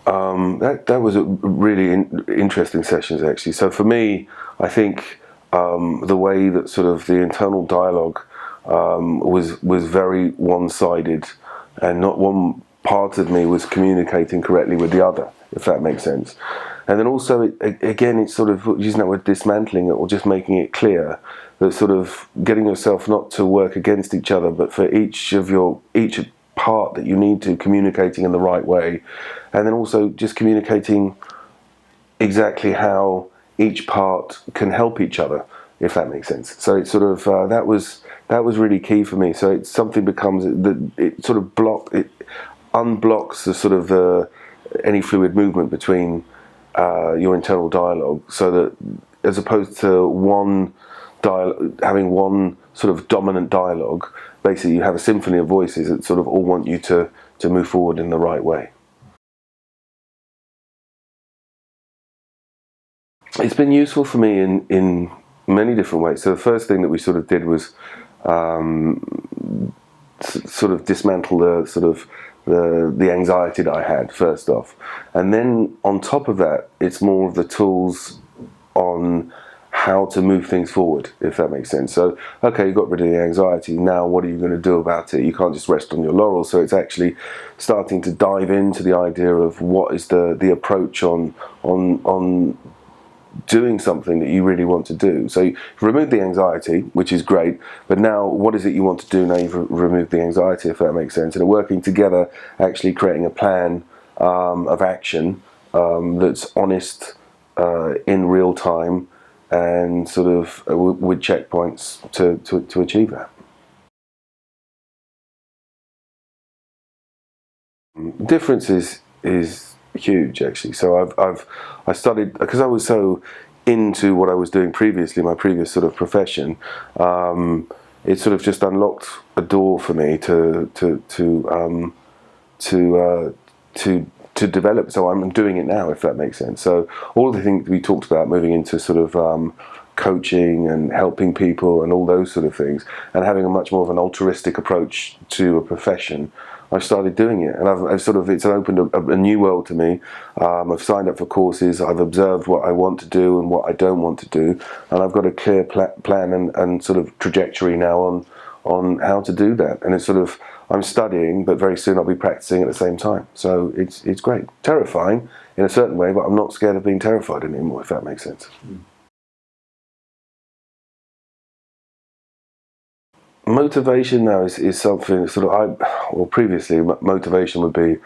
That was a really interesting sessions actually. So for me, I think the way that sort of the internal dialogue was very one-sided, and not one part of me was communicating correctly with the other, if that makes sense. And then also, again, it's sort of using that word, dismantling it, or just making it clear that sort of getting yourself not to work against each other, but for each part that you need to, communicating in the right way, and then also just communicating exactly how each part can help each other, if that makes sense. So it's sort of that was really key for me. So it's something becomes that it sort of unblocks the sort of any fluid movement between your internal dialogue, so that as opposed to having one sort of dominant dialogue, basically you have a symphony of voices that sort of all want you to move forward in the right way. It's been useful for me in many different ways. So the first thing that we sort of did was sort of dismantle the anxiety that I had first off, and then on top of that, it's more of the tools on how to move things forward, if that makes sense. So, okay, you got rid of the anxiety. Now, what are you going to do about it? You can't just rest on your laurels. So, it's actually starting to dive into the idea of what is the approach on doing something that you really want to do. So, you've removed the anxiety, which is great. But now, what is it you want to do now you've removed the anxiety, if that makes sense? And working together, actually creating a plan of action that's honest in real time, and sort of with checkpoints to achieve that. Difference is huge actually. So I studied because I was so into what I was doing previously, my previous sort of profession. It sort of just unlocked a door for me to to develop. So I'm doing it now, if that makes sense. So all the things we talked about, moving into sort of coaching and helping people and all those sort of things, and having a much more of an altruistic approach to a profession, I started doing it, and I've sort of, it's opened a new world to me. I've signed up for courses. I've observed what I want to do and what I don't want to do, and I've got a clear plan and sort of trajectory now on how to do that. And it's sort of, I'm studying, but very soon I'll be practicing at the same time. So it's great. Terrifying in a certain way, but I'm not scared of being terrified anymore, if that makes sense. Motivation now is something sort of, well, previously motivation would be,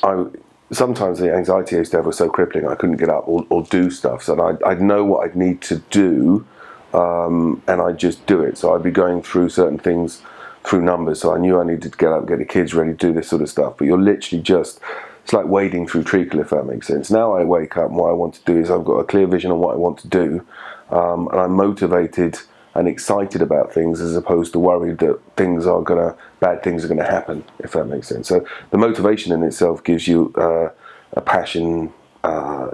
I sometimes the anxiety I used to have was so crippling I couldn't get up or do stuff. So I'd know what I'd need to do, and I'd just do it. So I'd be going through certain things through numbers. So I knew I needed to get up, get the kids ready, do this sort of stuff. But you're literally just, it's like wading through treacle, if that makes sense. Now I wake up and what I want to do is I've got a clear vision on what I want to do, and I'm motivated and excited about things as opposed to worried that bad things are gonna happen, if that makes sense. So the motivation in itself gives you a passion,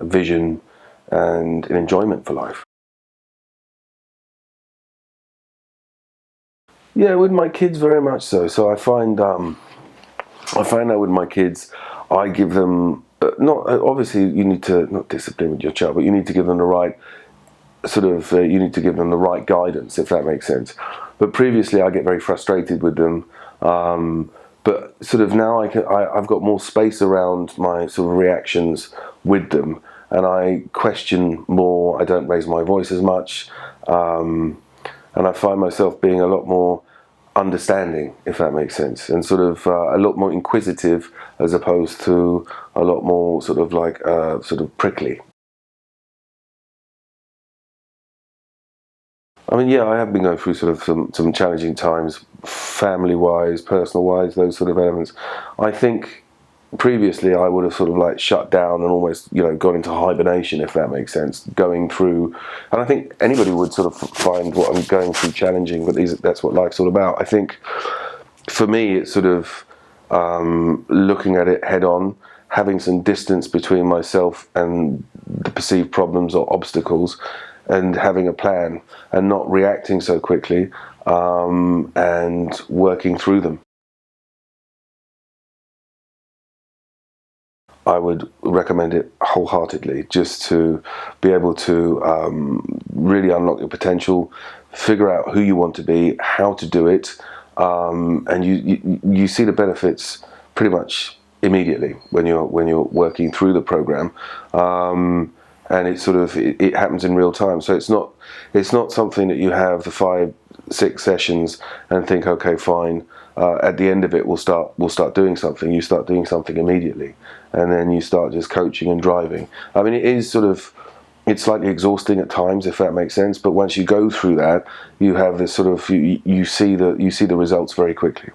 vision, and an enjoyment for life. Yeah, with my kids, very much so. So I find that with my kids, I give them not obviously you need to not discipline with your child, but you need to give them the right sort of you need to give them the right guidance, if that makes sense. But previously, I get very frustrated with them. But sort of now I've got more space around my sort of reactions with them, and I question more. I don't raise my voice as much, and I find myself being a lot more understanding, if that makes sense, and sort of a lot more inquisitive as opposed to a lot more sort of like sort of prickly. I mean, yeah, I have been going through sort of some challenging times, family-wise, personal-wise, those sort of elements. I think previously I would have sort of like shut down and almost, gone into hibernation, if that makes sense, going through, and I think anybody would sort of find what I'm going through challenging, but that's what life's all about. I think for me, it's sort of looking at it head on, having some distance between myself and the perceived problems or obstacles, and having a plan and not reacting so quickly, and working through them. I would recommend it wholeheartedly, just to be able to really unlock your potential, figure out who you want to be, how to do it, and you see the benefits pretty much immediately when you're working through the program. And it happens in real time. So it's not something that you have the 5-6 sessions and think, okay, fine. At the end of it, we'll start doing something. You start doing something immediately, and then you start just coaching and driving. I mean, it's slightly exhausting at times, if that makes sense. But once you go through that, you have this you see the results very quickly.